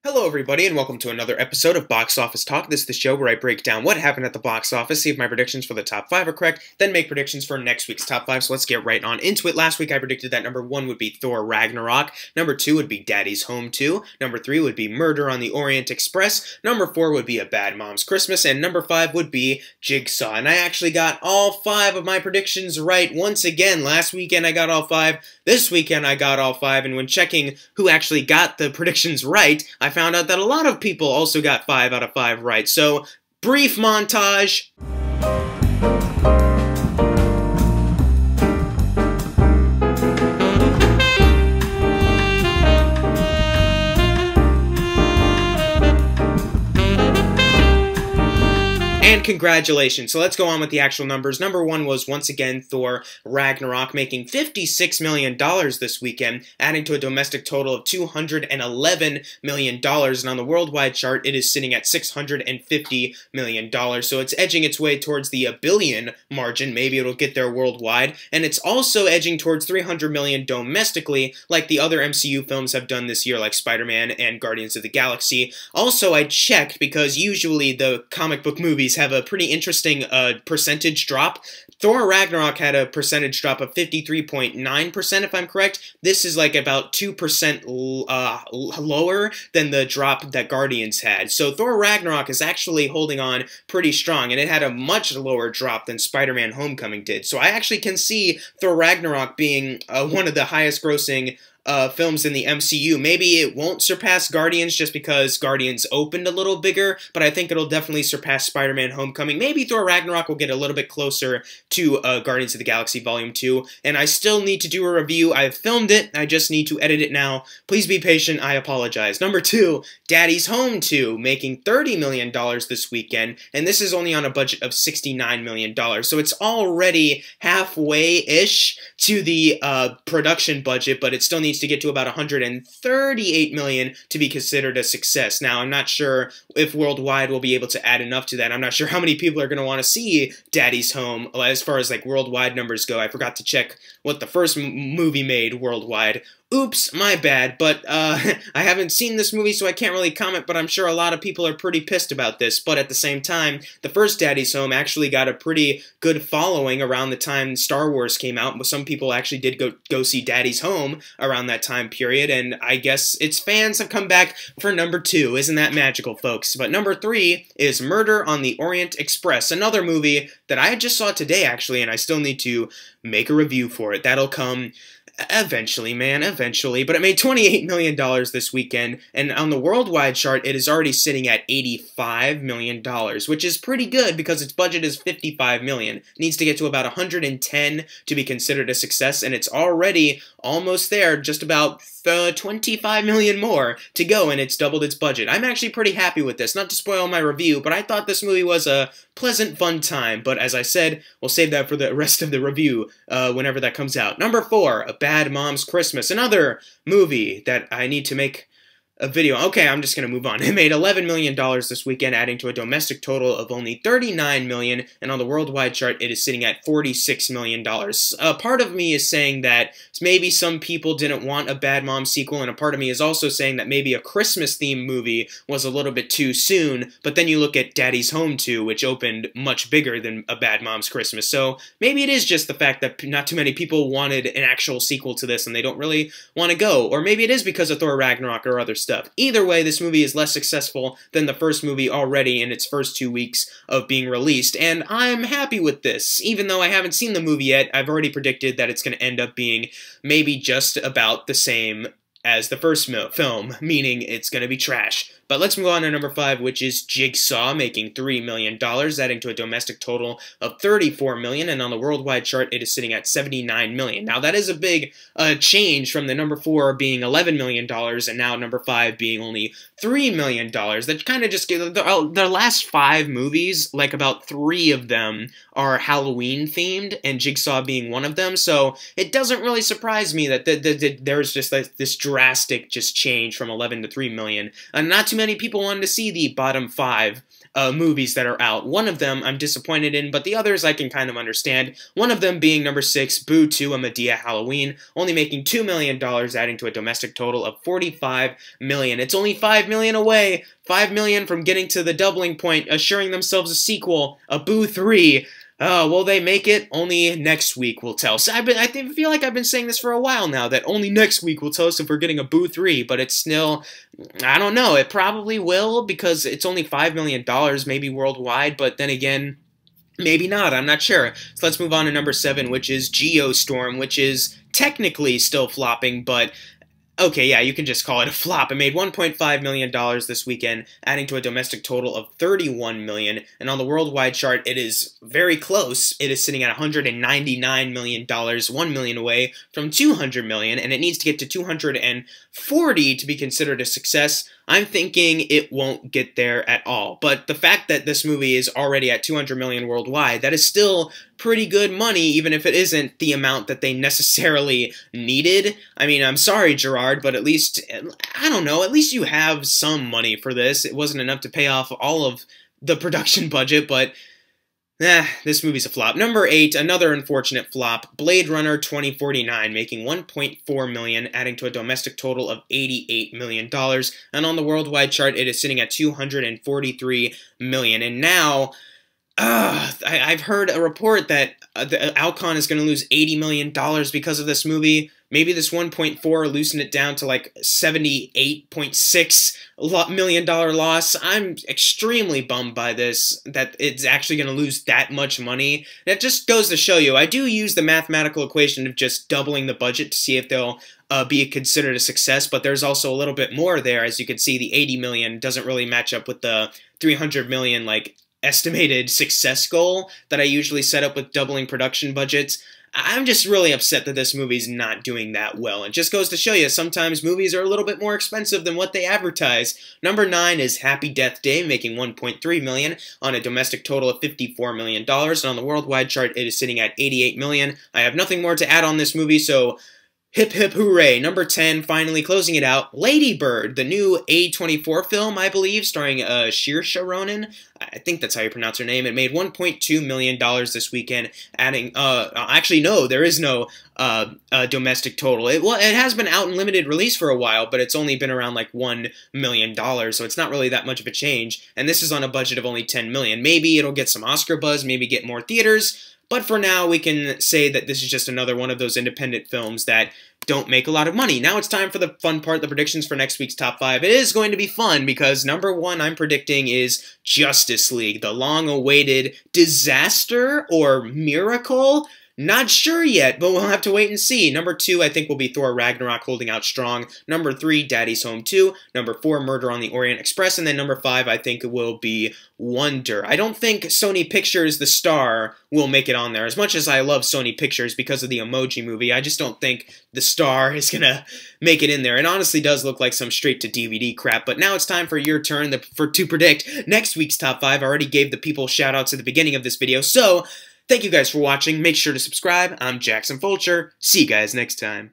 Hello everybody and welcome to another episode of Box Office Talk. This is the show where I break down what happened at the box office, see if my predictions for the top 5 are correct, then make predictions for next week's top 5, so let's get right on into it. Last week I predicted that number 1 would be Thor Ragnarok, number 2 would be Daddy's Home 2, number 3 would be Murder on the Orient Express, number 4 would be A Bad Mom's Christmas, and number 5 would be Jigsaw. And I actually got all 5 of my predictions right once again. Last weekend I got all 5, this weekend I got all 5, and when checking who actually got the predictions right, I found out that a lot of people also got 5 out of 5 right. So, brief montage. And congratulations. So let's go on with the actual numbers. Number 1 was, once again, Thor Ragnarok, making $56 million this weekend, adding to a domestic total of $211 million. And on the worldwide chart, it is sitting at $650 million. So it's edging its way towards the billion margin. Maybe it'll get there worldwide. And it's also edging towards $300 million domestically, like the other MCU films have done this year, like Spider-Man and Guardians of the Galaxy. Also, I checked, because usually the comic book movies have a pretty interesting percentage drop. Thor Ragnarok had a percentage drop of 53.9%, if I'm correct. This is like about 2% lower than the drop that Guardians had. So Thor Ragnarok is actually holding on pretty strong, and it had a much lower drop than Spider-Man Homecoming did. So I actually can see Thor Ragnarok being one of the highest grossing films in the MCU. Maybe it won't surpass Guardians just because Guardians opened a little bigger, but I think it'll definitely surpass Spider-Man Homecoming. Maybe Thor Ragnarok will get a little bit closer to Guardians of the Galaxy Volume 2, and I still need to do a review. I've filmed it, I just need to edit it now. Please be patient, I apologize. Number 2, Daddy's Home 2, making $30 million this weekend, and this is only on a budget of $69 million, so it's already halfway-ish to the production budget, but it still needs to get to about $138 million to be considered a success. Now, I'm not sure if worldwide will be able to add enough to that. I'm not sure how many people are going to want to see Daddy's Home as far as like worldwide numbers go. I forgot to check what the first movie made worldwide. Oops, my bad, but I haven't seen this movie, so I can't really comment, but I'm sure a lot of people are pretty pissed about this. But at the same time, the first Daddy's Home actually got a pretty good following around the time Star Wars came out. Some people actually did go see Daddy's Home around that time period, and I guess its fans have come back for number 2. Isn't that magical, folks? But number 3 is Murder on the Orient Express, another movie that I just saw today, actually, and I still need to make a review for it. That'll come eventually, man, eventually. But it made $28 million this weekend, and on the worldwide chart, it is already sitting at $85 million, which is pretty good because its budget is $55 million. It needs to get to about 110 to be considered a success, and it's already almost there, just about 25 million more to go, and it's doubled its budget. I'm actually pretty happy with this. Not to spoil my review, but I thought this movie was a pleasant, fun time. But as I said, we'll save that for the rest of the review whenever that comes out. Number 4, A Bad Mom's Christmas. Another movie that I need to make a video. Okay, I'm just going to move on. It made $11 million this weekend, adding to a domestic total of only $39 million, and on the worldwide chart, it is sitting at $46 million. Part of me is saying that maybe some people didn't want a Bad Mom sequel, and a part of me is also saying that maybe a Christmas-themed movie was a little bit too soon, but then you look at Daddy's Home 2, which opened much bigger than A Bad Mom's Christmas, so maybe it is just the fact that not too many people wanted an actual sequel to this, and they don't really want to go, or maybe it is because of Thor Ragnarok or other stuff. Either way, this movie is less successful than the first movie already in its first 2 weeks of being released, and I'm happy with this. Even though I haven't seen the movie yet, I've already predicted that it's going to end up being maybe just about the same as the first film, meaning it's going to be trash. But let's move on to number 5, which is Jigsaw, making $3 million, adding to a domestic total of $34 million, and on the worldwide chart, it is sitting at $79 million. Now, that is a big change from the number 4 being $11 million, and now number 5 being only $3 million. That kind of just gives the last 5 movies, like about 3 of them are Halloween-themed, and Jigsaw being one of them, so it doesn't really surprise me that there's just this drastic just change from 11 to 3 million. Not too many people wanted to see the bottom 5 movies that are out. One of them I'm disappointed in, but the others I can kind of understand. One of them being number 6, Boo 2, A Medea Halloween, only making $2 million, adding to a domestic total of $45 million. It's only $5 million away, $5 million from getting to the doubling point, assuring themselves a sequel, a Boo 3. Will they make it? Only next week will tell. So I feel like I've been saying this for a while now, that only next week will tell us if we're getting a Boo 3, but it's still, I don't know, it probably will, because it's only $5 million, maybe worldwide, but then again, maybe not, I'm not sure. So let's move on to number 7, which is Geostorm, which is technically still flopping, but okay, yeah, you can just call it a flop. It made $1.5 million this weekend, adding to a domestic total of $31 million. And on the worldwide chart, it is very close. It is sitting at $199 million, $1 million away from $200 million, and it needs to get to 240 to be considered a success. I'm thinking it won't get there at all. But the fact that this movie is already at $200 million worldwide, that is still pretty good money, even if it isn't the amount that they necessarily needed. I mean, I'm sorry, Gerard, but at least, I don't know, at least you have some money for this. It wasn't enough to pay off all of the production budget, but this movie's a flop. Number 8, another unfortunate flop, Blade Runner 2049, making $1.4 million, adding to a domestic total of $88 million. And on the worldwide chart, it is sitting at $243 million. And now, I've heard a report that Alcon is going to lose $80 million because of this movie. Maybe this 1.4 loosened it down to like $78.6 million loss. I'm extremely bummed by this, that it's actually going to lose that much money. That just goes to show you, I do use the mathematical equation of just doubling the budget to see if they'll be considered a success, but there's also a little bit more there. As you can see, the 80 million doesn't really match up with the 300 million like estimated success goal that I usually set up with doubling production budgets. I'm just really upset that this movie's not doing that well. It just goes to show you, sometimes movies are a little bit more expensive than what they advertise. Number 9 is Happy Death Day, making $1.3 million on a domestic total of $54 million. And on the worldwide chart, it is sitting at $88 million. I have nothing more to add on this movie, so hip hip hooray. Number 10, finally closing it out, Lady Bird, the new A24 film, I believe, starring Saoirse Ronan. I think that's how you pronounce her name. It made $1.2 million this weekend, adding, actually no, there is no domestic total. It has been out in limited release for a while, but it's only been around like $1 million, so it's not really that much of a change, and this is on a budget of only $10 million. Maybe it'll get some Oscar buzz, maybe get more theaters, but for now, we can say that this is just another one of those independent films that don't make a lot of money. Now it's time for the fun part, the predictions for next week's top 5. It is going to be fun because number 1 I'm predicting is Justice League, the long-awaited disaster or miracle. Not sure yet, but we'll have to wait and see. Number 2, I think, will be Thor Ragnarok holding out strong. Number 3, Daddy's Home 2. Number 4, Murder on the Orient Express. And then number 5, I think it will be Wonder. I don't think Sony Pictures, the star, will make it on there. As much as I love Sony Pictures because of the Emoji Movie, I just don't think the star is going to make it in there. It honestly does look like some straight-to-DVD crap. But now it's time for your turn to predict next week's top 5. I already gave the people shout-outs at the beginning of this video, so thank you guys for watching. Make sure to subscribe. I'm Jackson Fulcher. See you guys next time.